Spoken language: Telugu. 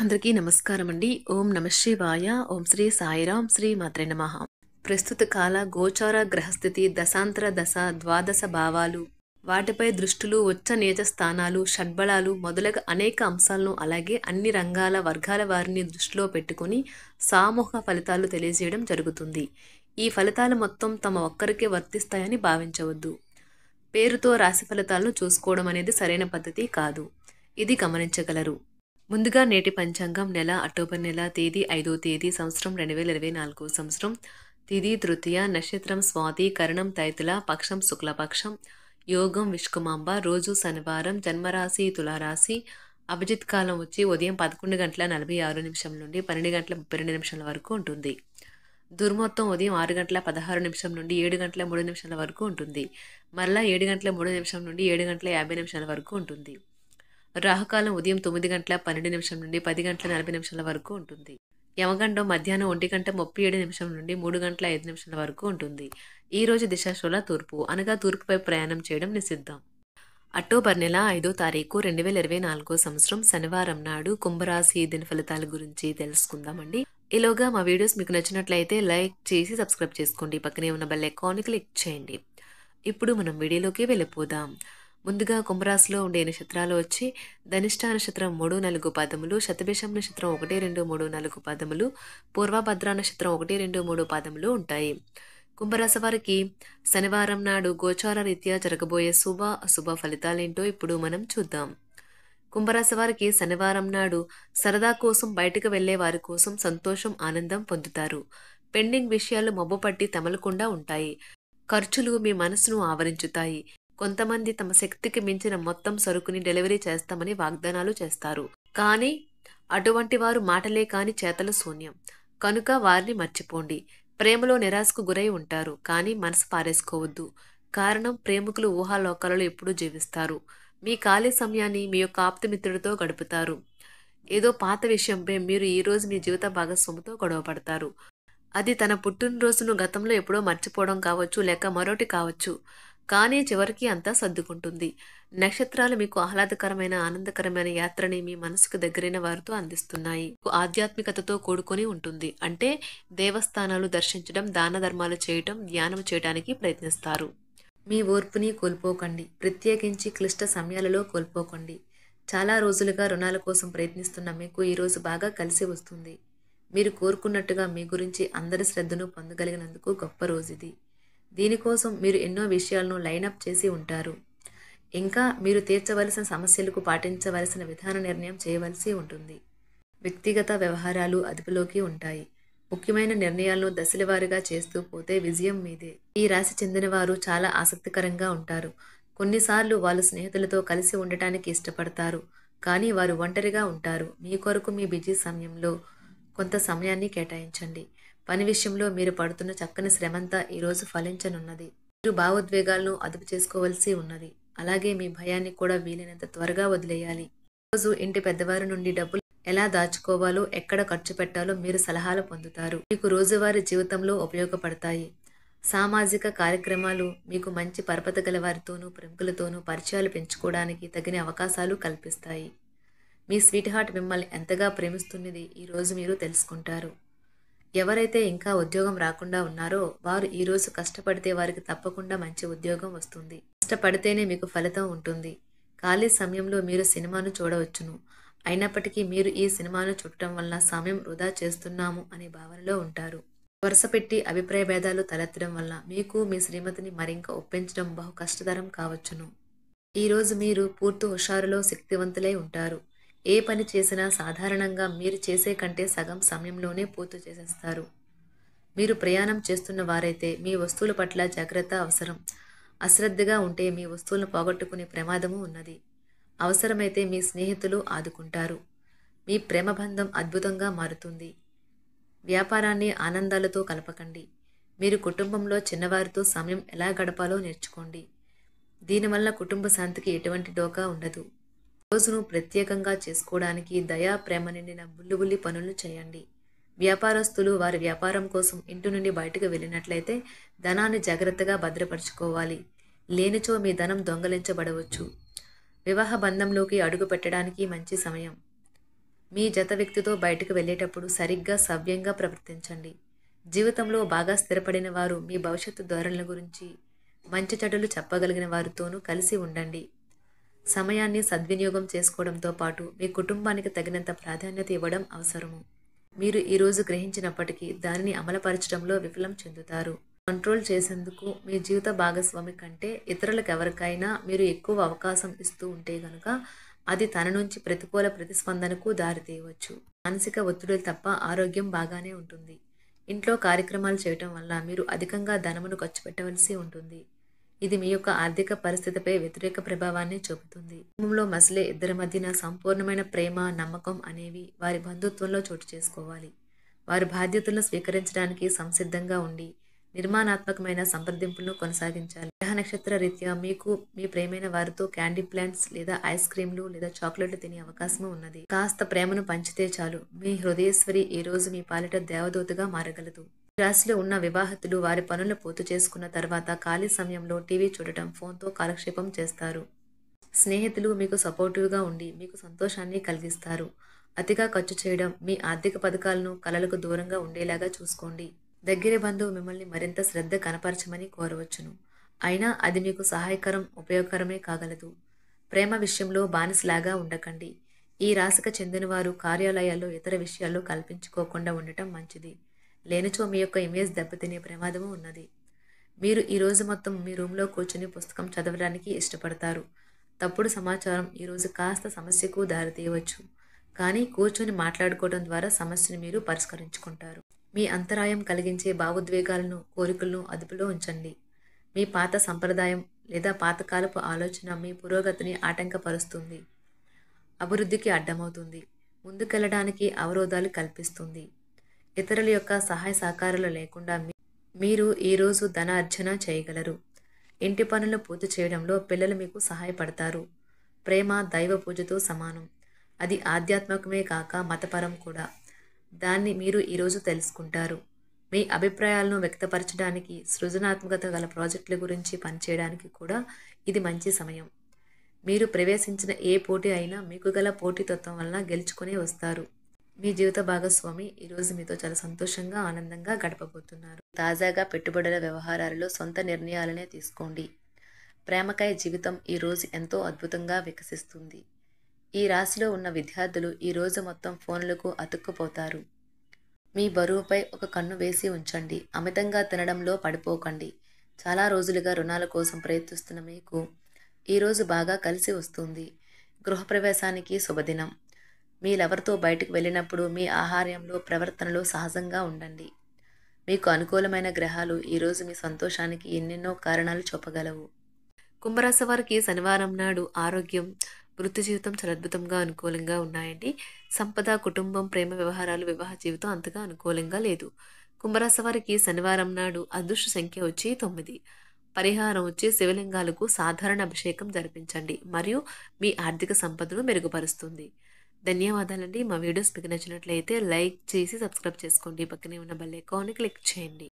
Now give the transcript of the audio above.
అందరికీ నమస్కారం అండి. ఓం నమః శివాయ. ఓం శ్రీ సాయిరాం. శ్రీ మాత్రే నమః. ప్రస్తుత కాల గోచార గ్రహస్థితి దశాంతర దశ ద్వాదశ భావాలు వాటిపై దృష్టులు ఉచ్చ నీచ స్థానాలు షడ్బలాలు మొదలగు అనేక అంశాలను అలాగే అన్ని రంగాల వర్గాల వారిని దృష్టిలో పెట్టుకుని సామూహిక ఫలితాలు తెలియజేయడం జరుగుతుంది. ఈ ఫలితాలు మొత్తం తమ ఒక్కరికే వర్తిస్తాయని భావించవద్దు. పేరుతో రాశి ఫలితాలను చూసుకోవడం అనేది సరైన పద్ధతి కాదు. ఇది గమనించగలరు. ముందుగా నేటి పంచాంగం నెల అక్టోబర్ నెల తేదీ 5వ తేదీ సంవత్సరం 2024 సంవత్సరం తిథి తృతీయ నక్షత్రం స్వాతి కరణం తైతుల పక్షం శుక్లపక్షం యోగం విష్కుమాంబ రోజు శనివారం జన్మరాశి తులారాశి అభిజిత్ కాలం వచ్చి ఉదయం 11:46 నుండి 12:32 వరకు ఉంటుంది. దుర్మొత్తం ఉదయం 6:16 నుండి 7:03 వరకు ఉంటుంది. మరలా 7:03 నుండి 7:50 వరకు ఉంటుంది. రాహుకాలం ఉదయం 9:12 నుండి 10:40 వరకు ఉంటుంది. యమగండం మధ్యాహ్నం 1:37 నుండి 3:05 వరకు ఉంటుంది. ఈ రోజు దిశాశూల తూర్పు అనగా తూర్పుపై ప్రయాణం చేయడం నిషిద్ధం. అక్టోబర్ నెల 5వ తారీఖు 2024 సంవత్సరం శనివారం నాడు కుంభరాశి దిన ఫలితాల గురించి తెలుసుకుందామండి. ఈలోగా మా వీడియోస్ మీకు నచ్చినట్లయితే లైక్ చేసి సబ్స్క్రైబ్ చేసుకోండి. పక్కనే ఉన్న బెల్ ఐకాన్ని క్లిక్ చేయండి. ఇప్పుడు మనం వీడియోలోకి వెళ్ళిపోదాం. ముందుగా కుంభరాశిలో ఉండే నక్షత్రాలు వచ్చి ధనిష్ట నక్షత్రం 3, 4 పాదములు, శతభిషం నక్షత్రం 1, 2, 3, 4 పాదములు, పూర్వభద్ర నక్షత్రం 1, 2, 3 పాదములు ఉంటాయి. కుంభరాశి వారికి శనివారం నాడు గోచార రీత్యా జరగబోయే శుభ అశుభ ఫలితాలేంటో ఇప్పుడు మనం చూద్దాం. కుంభరాశి వారికి శనివారం నాడు సరదా కోసం బయటకు వెళ్లే వారి కోసం సంతోషం ఆనందం పొందుతారు. పెండింగ్ విషయాలు మబ్బుపట్టి తెమలకుండా ఉంటాయి. ఖర్చులు మీ మనసును ఆవరించుతాయి. కొంతమంది తమ శక్తికి మించిన మొత్తం సరుకుని డెలివరీ చేస్తామని వాగ్దానాలు చేస్తారు. కానీ అటువంటి వారు మాటలే కాని చేతలు శూన్యం. కనుక వారిని మర్చిపోండి. ప్రేమలో నిరాశకు గురై ఉంటారు. కానీ మనసు పారేసుకోవద్దు. కారణం ప్రేమికులు ఊహాలోకాలలో ఎప్పుడూ జీవిస్తారు. మీ ఖాళీ సమయాన్ని మీ యొక్క ఆప్తమిత్రుడితో గడుపుతారు. ఏదో పాత విషయంపై మీరు ఈరోజు మీ జీవిత భాగస్వామితో గొడవ పడతారు. అది తన పుట్టినరోజును గతంలో ఎప్పుడో మర్చిపోవడం కావచ్చు, లేక మరొకటి కావచ్చు. కానీ చివరికి అంతా సర్దుకుంటుంది. నక్షత్రాలు మీకు ఆహ్లాదకరమైన ఆనందకరమైన యాత్రని మీ మనసుకు దగ్గరైన వారితో అందిస్తున్నాయి. ఆధ్యాత్మికతతో కూడుకొని ఉంటుంది. అంటే దేవస్థానాలు దర్శించడం, దాన ధర్మాలు చేయటం, ధ్యానం చేయడానికి ప్రయత్నిస్తారు. మీ ఓర్పుని కోల్పోకండి. ప్రత్యేకించి క్లిష్ట సమయాలలో కోల్పోకండి. చాలా రోజులుగా రుణాల కోసం ప్రయత్నిస్తున్న మీకు ఈరోజు బాగా కలిసి వస్తుంది. మీరు కోరుకున్నట్టుగా మీ గురించి అందరి శ్రద్ధను పొందగలిగినందుకు గొప్ప రోజుది. దీనికోసం మీరు ఎన్నో విషయాలను లైనప్ చేసి ఉంటారు. ఇంకా మీరు తీర్చవలసిన సమస్యలకు పాటించవలసిన విధాన నిర్ణయం చేయవలసి ఉంటుంది. వ్యక్తిగత వ్యవహారాలు అదుపులోకి ఉంటాయి. ముఖ్యమైన నిర్ణయాలను దశలవారీగా చేస్తూ పోతే విజయం మీదే. ఈ రాశి చెందిన వారు చాలా ఆసక్తికరంగా ఉంటారు. కొన్నిసార్లు వాళ్ళు స్నేహితులతో కలిసి ఉండటానికి ఇష్టపడతారు. కానీ వారు ఒంటరిగా ఉంటారు. మీ కొరకు మీ బిజీ సమయంలో కొంత సమయాన్ని కేటాయించండి. పని విషయంలో మీరు పడుతున్న చక్కని శ్రమంతా ఈరోజు ఫలించనున్నది. మీరు భావోద్వేగాలను అదుపు చేసుకోవలసి ఉన్నది. అలాగే మీ భయాన్ని కూడా వీలైనంత త్వరగా వదిలేయాలి. ఈరోజు ఇంటి పెద్దవారి నుండి డబ్బులు ఎలా దాచుకోవాలో, ఎక్కడ ఖర్చు పెట్టాలో మీరు సలహాలు పొందుతారు. మీకు రోజువారీ జీవితంలో ఉపయోగపడతాయి. సామాజిక కార్యక్రమాలు మీకు మంచి పరపత గల వారితోనూ ప్రముఖులతోనూ పరిచయాలు పెంచుకోవడానికి తగిన అవకాశాలు కల్పిస్తాయి. మీ స్వీట్ హార్ట్ మిమ్మల్ని ఎంతగా ప్రేమిస్తున్నది ఈరోజు మీరు తెలుసుకుంటారు. ఎవరైతే ఇంకా ఉద్యోగం రాకుండా ఉన్నారో వారు ఈరోజు కష్టపడితే వారికి తప్పకుండా మంచి ఉద్యోగం వస్తుంది. కష్టపడితేనే మీకు ఫలితం ఉంటుంది. ఖాళీ సమయంలో మీరు సినిమాను చూడవచ్చును. అయినప్పటికీ మీరు ఈ సినిమాను చూడటం వలన సమయం వృధా చేస్తున్నాము అనే భావనలో ఉంటారు. వరుస పెట్టి అభిప్రాయ భేదాలు తలెత్తడం వల్ల మీకు మీ శ్రీమతిని మరింక ఒప్పించడం బహు కష్టతరం కావచ్చును. ఈరోజు మీరు పూర్తి హుషారులో శక్తివంతులై ఉంటారు. ఏ పని చేసినా సాధారణంగా మీరు చేసే కంటే సగం సమయంలోనే పూర్తి చేసేస్తారు. మీరు ప్రయాణం చేస్తున్న వారైతే మీ వస్తువుల పట్ల జాగ్రత్త అవసరం. అశ్రద్ధగా ఉంటే మీ వస్తువులను పోగొట్టుకునే ప్రమాదము ఉన్నది. అవసరమైతే మీ స్నేహితులు ఆదుకుంటారు. మీ ప్రేమబంధం అద్భుతంగా మారుతుంది. వ్యాపారాన్ని ఆనందాలతో కలపకండి. మీరు కుటుంబంలో చిన్నవారితో సమయం ఎలా గడపాలో నేర్చుకోండి. దీనివల్ల కుటుంబ శాంతికి ఎటువంటి డోకా ఉండదు. రోజును ప్రత్యేకంగా చేసుకోవడానికి దయా ప్రేమ నిండిన బుల్లిబుల్లి పనులు చేయండి. వ్యాపారస్తులు వారి వ్యాపారం కోసం ఇంటి నుండి బయటకు వెళ్ళినట్లయితే ధనాన్ని జాగ్రత్తగా భద్రపరచుకోవాలి. లేనిచో మీ ధనం దొంగలించబడవచ్చు. వివాహ బంధంలోకి అడుగు పెట్టడానికి మంచి సమయం. మీ జత వ్యక్తితో బయటకు వెళ్ళేటప్పుడు సరిగ్గా సవ్యంగా ప్రవర్తించండి. జీవితంలో బాగా స్థిరపడిన వారు మీ భవిష్యత్తు ధోరణుల గురించి మంచి చెడులు చెప్పగలిగిన వారితోనూ కలిసి ఉండండి. సమయాన్ని సద్వినియోగం చేసుకోవడంతో పాటు మీ కుటుంబానికి తగినంత ప్రాధాన్యత ఇవ్వడం అవసరము. మీరు ఈరోజు గ్రహించినప్పటికీ దానిని అమలుపరచడంలో విఫలం చెందుతారు. కంట్రోల్ చేసేందుకు మీ జీవిత భాగస్వామి కంటే ఇతరులకు ఎవరికైనా మీరు ఎక్కువ అవకాశం ఇస్తూ ఉంటే గనుక అది తన నుంచి ప్రతికూల ప్రతిస్పందనకు దారితీయవచ్చు. మానసిక ఒత్తిడులు తప్ప ఆరోగ్యం బాగానే ఉంటుంది. ఇంట్లో కార్యక్రమాలు చేయటం వల్ల మీరు అధికంగా ధనమును ఖర్చు పెట్టవలసి ఉంటుంది. ఇది మీ యొక్క ఆర్థిక పరిస్థితిపై వ్యతిరేక ప్రభావాన్ని చూపుతుంది. కుటుంబంలో మసలే ఇద్దరి మధ్యన సంపూర్ణమైన ప్రేమ, నమ్మకం అనేవి వారి బంధుత్వంలో చోటు చేసుకోవాలి. వారి బాధ్యతలను స్వీకరించడానికి సంసిద్ధంగా ఉండి నిర్మాణాత్మకమైన సంప్రదింపులను కొనసాగించాలి. గ్రహ నక్షత్ర రీత్యా మీకు మీ ప్రేమైన వారితో క్యాండీ ప్లాంట్స్ లేదా ఐస్ క్రీంలు లేదా చాక్లెట్లు తినే అవకాశం ఉన్నది. కాస్త ప్రేమను పంచితే చాలు, మీ హృదయేశ్వరి ఈ రోజు మీ పాలిట దేవదూతగా మారగలదు. రాశిలో ఉన్న వివాహితులు వారి పనులను పూర్తి చేసుకున్న తర్వాత ఖాళీ సమయంలో టీవీ చూడటం, ఫోన్తో కాలక్షేపం చేస్తారు. స్నేహితులు మీకు సపోర్టివ్గా ఉండి మీకు సంతోషాన్ని కలిగిస్తారు. అతిగా ఖర్చు చేయడం, మీ ఆర్థిక పథకాలను కలలకు దూరంగా ఉండేలాగా చూసుకోండి. దగ్గర బంధువు మిమ్మల్ని మరింత శ్రద్ధ కనపరచమని కోరవచ్చును. అయినా అది మీకు సహాయకరం, ఉపయోగకరమే కాగలదు. ప్రేమ విషయంలో బానిసలాగా ఉండకండి. ఈ రాశికి చెందినవారు కార్యాలయాల్లో ఇతర విషయాల్లో కల్పించుకోకుండా ఉండటం మంచిది. లేనిచో మీ యొక్క ఇమేజ్ దెబ్బతినే ప్రమాదము ఉన్నది. మీరు ఈ రోజు మొత్తం మీ రూమ్లో కూర్చుని పుస్తకం చదవడానికి ఇష్టపడతారు. తప్పుడు సమాచారం ఈరోజు కాస్త సమస్యకు దారితీయవచ్చు. కానీ కూర్చొని మాట్లాడుకోవడం ద్వారా సమస్యను మీరు పరిష్కరించుకుంటారు. మీ అంతరాయం కలిగించే భావోద్వేగాలను, కోరికలను అదుపులో ఉంచండి. మీ పాత సంప్రదాయం లేదా పాతకాలపు ఆలోచన మీ పురోగతిని ఆటంకపరుస్తుంది, అభివృద్ధికి అడ్డమవుతుంది, ముందుకెళ్లడానికి అవరోధాలు కల్పిస్తుంది. ఇతరుల యొక్క సహాయ సహకారాలు లేకుండా మీరు ఈరోజు ధనార్జన చేయగలరు. ఇంటి పనులు పూర్తి చేయడంలో పిల్లలు మీకు సహాయపడతారు. ప్రేమ దైవ పూజతో సమానం. అది ఆధ్యాత్మికమే కాక మతపరం కూడా. దాన్ని మీరు ఈరోజు తెలుసుకుంటారు. మీ అభిప్రాయాలను వ్యక్తపరచడానికి, సృజనాత్మకత గల ప్రాజెక్టుల గురించి పనిచేయడానికి కూడా ఇది మంచి సమయం. మీరు ప్రవేశించిన ఏ పోటీ అయినా మీకు గల పోటీతత్వం వలన గెలుచుకునే వస్తారు. మీ జీవిత భాగస్వామి ఈరోజు మీతో చాలా సంతోషంగా, ఆనందంగా గడపబోతున్నారు. తాజాగా పెట్టుబడుల వ్యవహారాలలో సొంత నిర్ణయాలనే తీసుకోండి. ప్రేమకాయ జీవితం ఈరోజు ఎంతో అద్భుతంగా వికసిస్తుంది. ఈ రాశిలో ఉన్న విద్యార్థులు ఈరోజు మొత్తం ఫోన్లకు అతుక్కుపోతారు. మీ బరువుపై ఒక కన్ను వేసి ఉంచండి. అమితంగా తినడంలో పడిపోకండి. చాలా రోజులుగా రుణాల కోసం ప్రయత్నిస్తున్న మీకు ఈరోజు బాగా కలిసి వస్తుంది. గృహప్రవేశానికి శుభదినం. మీరెవరితో బయటకు వెళ్ళినప్పుడు మీ ఆహార్యంలో, ప్రవర్తనలో సహజంగా ఉండండి. మీకు అనుకూలమైన గ్రహాలు ఈరోజు మీ సంతోషానికి ఎన్నెన్నో కారణాలు చూపగలవు. కుంభరాశి వారికి శనివారం నాడు ఆరోగ్యం, వృత్తి జీవితం చాలా అద్భుతంగా అనుకూలంగా ఉన్నాయండి. సంపద, కుటుంబం, ప్రేమ వ్యవహారాలు, వివాహ జీవితం అంతగా అనుకూలంగా లేదు. కుంభరాశి వారికి శనివారం నాడు అదృష్ట సంఖ్య వచ్చి 9. పరిహారం వచ్చి శివలింగాలకు సాధారణ అభిషేకం జరిపించండి మరియు మీ ఆర్థిక సంపదను మెరుగుపరుస్తుంది. ధన్యవాదాలండి. మా వీడియోస్ మీకు నచ్చినట్లయితే లైక్ చేసి సబ్స్క్రైబ్ చేసుకోండి. పక్కనే ఉన్న బెల్ ఐకాన్ని క్లిక్ చేయండి.